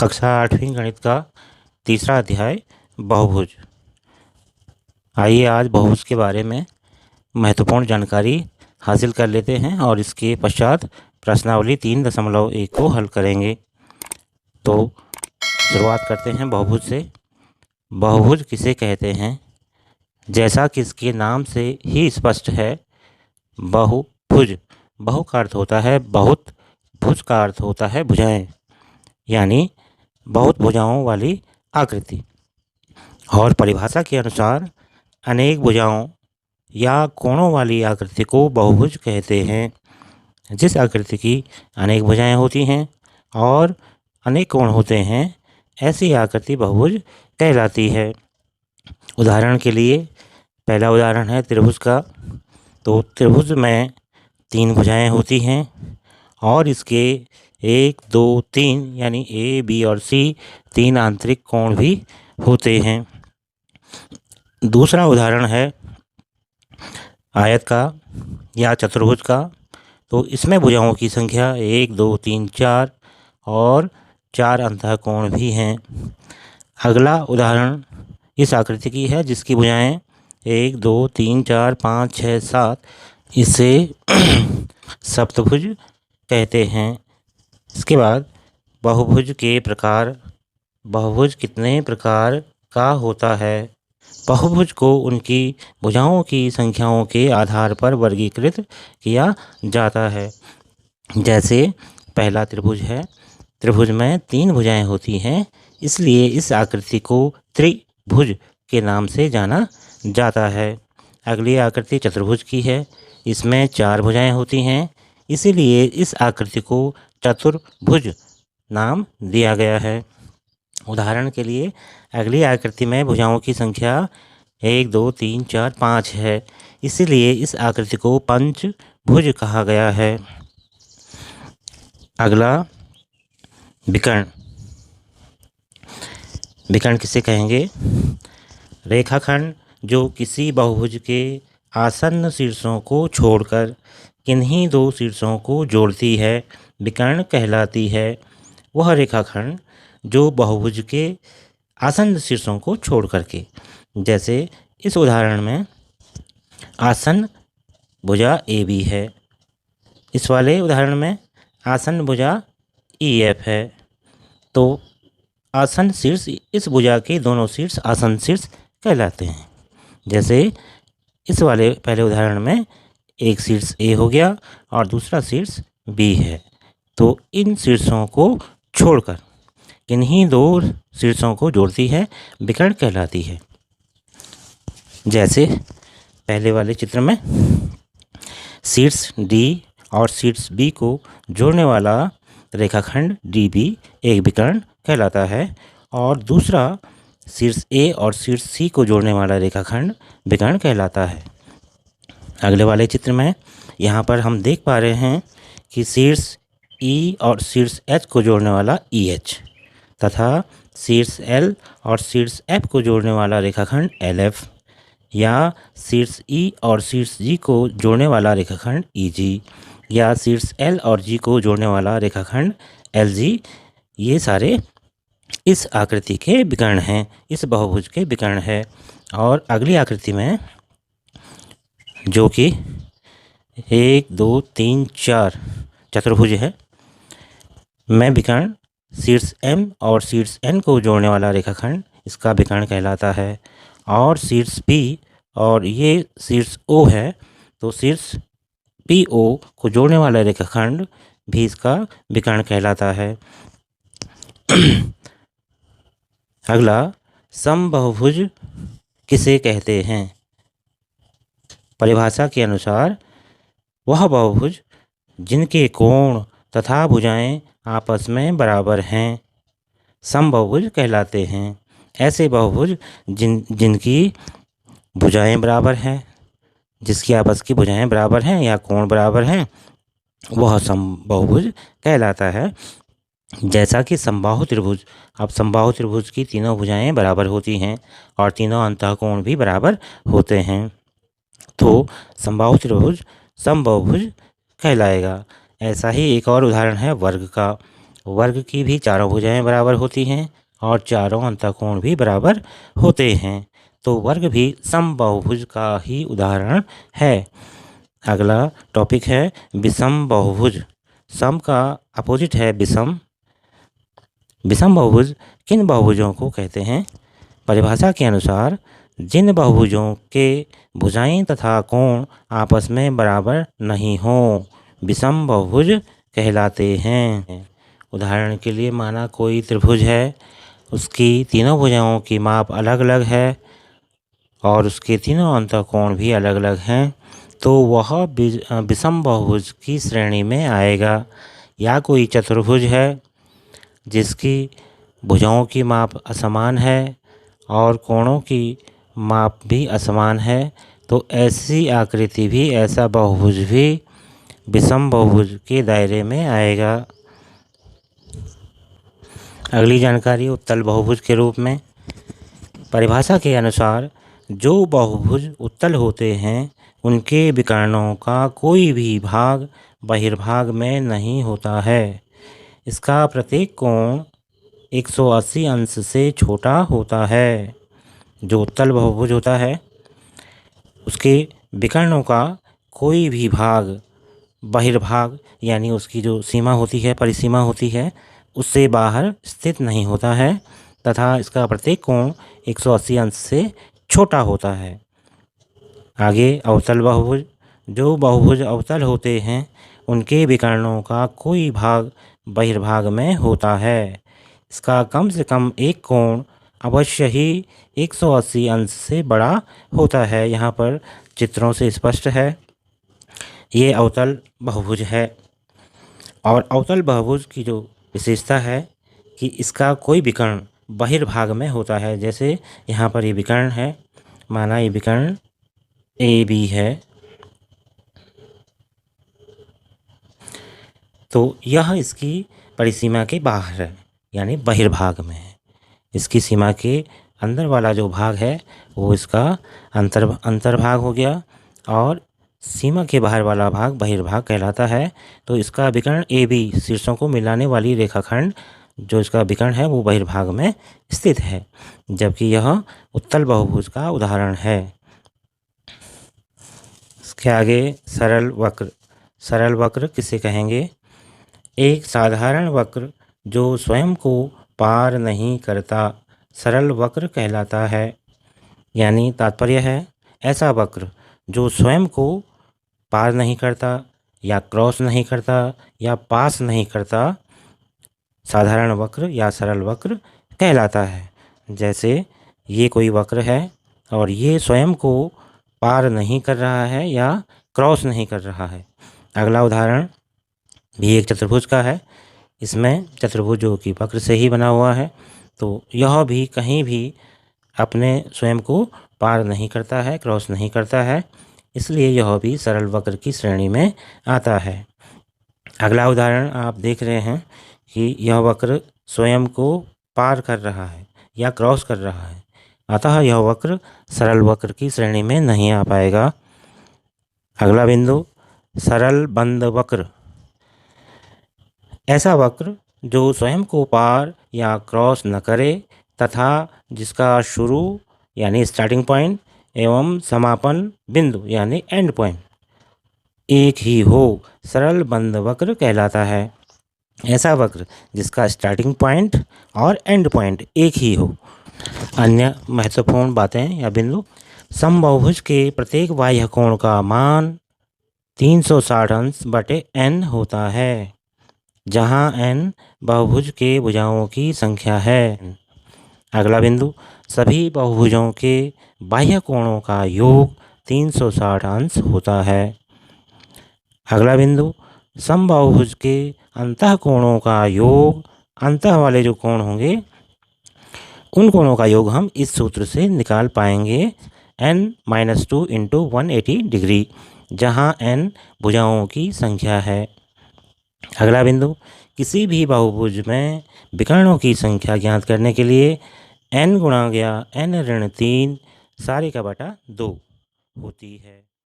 कक्षा 8वीं गणित का तीसरा अध्याय बहुभुज। आइए आज बहुभुज के बारे में महत्वपूर्ण जानकारी हासिल कर लेते हैं और इसके पश्चात प्रश्नावली 3.1 को हल करेंगे। तो शुरुआत करते हैं बहुभुज से। बहुभुज किसे कहते हैं? जैसा कि इसके नाम से ही स्पष्ट है, बहुभुज, बहु का अर्थ होता है बहुत, भुज का अर्थ होता है भुजाएं, यानी बहुत भुजाओं वाली आकृति। और परिभाषा के अनुसार अनेक भुजाओं या कोणों वाली आकृति को बहुभुज कहते हैं। जिस आकृति की अनेक भुजाएं होती हैं और अनेक कोण होते हैं, ऐसी आकृति बहुभुज कहलाती है। उदाहरण के लिए पहला उदाहरण है त्रिभुज का। तो त्रिभुज में 3 भुजाएं होती हैं और इसके 1, 2, 3 यानी ए, बी और सी 3 आंतरिक कोण भी होते हैं। दूसरा उदाहरण है आयत का या चतुर्भुज का। तो इसमें भुजाओं की संख्या 1, 2, 3, 4 और 4 अंतःकोण भी हैं। अगला उदाहरण इस आकृति की है जिसकी भुजाएं 1, 2, 3, 4, 5, 6, 7। इसे सप्तभुज कहते हैं। इसके बाद बहुभुज के प्रकार। बहुभुज कितने प्रकार का होता है? बहुभुज को उनकी भुजाओं की संख्याओं के आधार पर वर्गीकृत किया जाता है। जैसे पहला त्रिभुज है। त्रिभुज में 3 भुजाएं होती हैं, इसलिए इस आकृति को त्रिभुज के नाम से जाना जाता है। अगली आकृति चतुर्भुज की है। इसमें 4 भुजाएं होती हैं, इसीलिए इस आकृति को चतुर्भुज नाम दिया गया है। उदाहरण के लिए अगली आकृति में भुजाओं की संख्या 1, 2, 3, 4, 5 है, इसीलिए इस आकृति को पंचभुज कहा गया है। अगला विकर्ण। विकर्ण किसे कहेंगे? रेखाखंड जो किसी बहुभुज के आसन्न शीर्षों को छोड़कर किन्हीं 2 शीर्षों को जोड़ती है, विकर्ण कहलाती है। वह रेखाखंड जो बहुभुज के आसन्न शीर्षों को छोड़ करके, जैसे इस उदाहरण में आसन्न भुजा ए बी है, इस वाले उदाहरण में आसन्न भुजा ई एफ है। तो आसन्न शीर्ष, इस भुजा के दोनों शीर्ष आसन्न शीर्ष कहलाते हैं। जैसे इस वाले पहले उदाहरण में एक शीर्ष ए हो गया और दूसरा शीर्ष बी है। तो इन शीर्षों को छोड़कर किन्हीं 2 शीर्षों को जोड़ती है, विकर्ण कहलाती है। जैसे पहले वाले चित्र में शीर्ष डी और शीर्ष बी को जोड़ने वाला रेखाखंड डी बी एक विकर्ण कहलाता है और दूसरा शीर्ष ए और शीर्ष सी को जोड़ने वाला रेखाखंड विकर्ण कहलाता है। अगले वाले चित्र में यहाँ पर हम देख पा रहे हैं कि शीर्ष ई और शीर्ष एच को जोड़ने वाला ई एच तथा शीर्ष एल और शीर्ष एफ को जोड़ने वाला रेखाखंड एल एफ, या शीर्ष ई और शीर्ष जी को जोड़ने वाला रेखाखंड ई जी, या शीर्ष एल और जी को जोड़ने वाला रेखाखंड एल जी, ये सारे इस आकृति के विकर्ण हैं, इस बहुभुज के विकर्ण है। और अगली आकृति में जो कि 1, 2, 3, 4 चतुर्भुज है, में विकर्ण शीर्ष M और शीर्ष N को जोड़ने वाला रेखाखंड इसका विकर्ण कहलाता है। और शीर्ष P और ये शीर्ष O है, तो शीर्ष PO को जोड़ने वाला रेखाखंड भी इसका विकर्ण कहलाता है। अगला समबाहुभुज किसे कहते हैं? परिभाषा के अनुसार वह बहुभुज जिनके कोण तथा भुजाएं आपस में बराबर हैं समबाहुभुज कहलाते हैं। ऐसे बहुभुज जिनकी भुजाएं बराबर हैं, जिसकी आपस की भुजाएं बराबर हैं या कोण बराबर हैं, वह समबाहुभुज कहलाता है। जैसा कि समबाहु त्रिभुज। अब समबाहु त्रिभुज की तीनों भुजाएं बराबर होती हैं और तीनों अंतःकोण भी बराबर होते हैं, तो समबाहु त्रिभुज समबाहुभुज कहलाएगा। ऐसा ही एक और उदाहरण है वर्ग का। वर्ग की भी चारों भुजाएं बराबर होती हैं और चारों अंतःकोण भी बराबर होते हैं, तो वर्ग भी समबाहुभुज का ही उदाहरण है। अगला टॉपिक है विषम बहुभुज। सम का अपोजिट है विषम। विषम बहुभुज किन बहुभुजों को कहते हैं? परिभाषा के अनुसार जिन बहुभुजों के भुजाएं तथा कोण आपस में बराबर नहीं हों, विषम बहुभुज कहलाते हैं। उदाहरण के लिए माना कोई त्रिभुज है, उसकी तीनों भुजाओं की माप अलग अलग है और उसके तीनों अंतःकोण भी अलग अलग हैं, तो वह विषम बहुभुज की श्रेणी में आएगा। या कोई चतुर्भुज है जिसकी भुजाओं की माप असमान है और कोणों की माप भी असमान है, तो ऐसी आकृति भी, ऐसा बहुभुज भी विषम बहुभुज के दायरे में आएगा। अगली जानकारी उत्तल बहुभुज के रूप में। परिभाषा के अनुसार जो बहुभुज उत्तल होते हैं उनके विकर्णों का कोई भी भाग बहिर्भाग में नहीं होता है। इसका प्रत्येक कोण 180 अंश से छोटा होता है। जो उत्तल बहुभुज होता है उसके विकर्णों का कोई भी भाग बहिर्भाग यानी उसकी जो सीमा होती है, परिसीमा होती है, उससे बाहर स्थित नहीं होता है तथा इसका प्रत्येक कोण 180 अंश से छोटा होता है। आगे अवतल बहुभुज। जो बहुभुज अवतल होते हैं उनके विकर्णों का कोई भाग बहिर्भाग में होता है। इसका कम से कम एक कोण अवश्य ही 180 अंश से बड़ा होता है। यहाँ पर चित्रों से स्पष्ट है, ये अवतल बहुभुज है। और अवतल बहुभुज की जो विशेषता है कि इसका कोई विकर्ण बहिर्भाग में होता है। जैसे यहाँ पर ये विकर्ण है, माना ये विकर्ण ए बी है, तो यह इसकी परिसीमा के बाहर है यानी बहिर्भाग में है। इसकी सीमा के अंदर वाला जो भाग है वो इसका अंतर्भाग हो गया और सीमा के बाहर वाला भाग बहिर्भाग कहलाता है। तो इसका विकर्ण ए बी शीर्षों को मिलाने वाली रेखाखंड जो इसका विकर्ण है वो बहिर्भाग में स्थित है, जबकि यह उत्तल बहुभुज का उदाहरण है। इसके आगे सरल वक्र। सरल वक्र किसे कहेंगे? एक साधारण वक्र जो स्वयं को पार नहीं करता सरल वक्र कहलाता है। यानी तात्पर्य है ऐसा वक्र जो स्वयं को पार नहीं करता या क्रॉस नहीं करता या पास नहीं करता, साधारण वक्र या सरल वक्र कहलाता है। जैसे ये कोई वक्र है और ये स्वयं को पार नहीं कर रहा है या क्रॉस नहीं कर रहा है। अगला उदाहरण भी एक चतुर्भुज का है। इसमें चतुर्भुज जो कि वक्र से ही बना हुआ है, तो यह भी कहीं भी अपने स्वयं को पार नहीं करता है, क्रॉस नहीं करता है, इसलिए यह भी सरल वक्र की श्रेणी में आता है। अगला उदाहरण आप देख रहे हैं कि यह वक्र स्वयं को पार कर रहा है या क्रॉस कर रहा है, अतः यह वक्र सरल वक्र की श्रेणी में नहीं आ पाएगा। अगला बिंदु सरल बंद वक्र। ऐसा वक्र जो स्वयं को पार या क्रॉस न करे तथा जिसका शुरू यानी स्टार्टिंग पॉइंट एवं समापन बिंदु यानी एंड पॉइंट एक ही हो, सरल बंद वक्र कहलाता है। ऐसा वक्र जिसका स्टार्टिंग पॉइंट और एंड पॉइंट एक ही हो। अन्य महत्वपूर्ण बातें या बिंदु, समबाहुभुज के प्रत्येक बाह्य कोण का मान 360 अंश बटे n होता है, जहां n बहुभुज के भुजाओं की संख्या है। अगला बिंदु, सभी बहुभुजों के बाह्य कोणों का योग 360 अंश होता है। अगला बिंदु, समबाहुभुज के अंतः कोणों का योग, अंतः वाले जो कोण होंगे उन कोणों का योग हम इस सूत्र से निकाल पाएंगे, n-2 × 180 डिग्री, जहां n भुजाओं की संख्या है। अगला बिंदु, किसी भी बहुभुज में विकर्णों की संख्या ज्ञात करने के लिए n × n-3 सारे का बटा 2 होती है।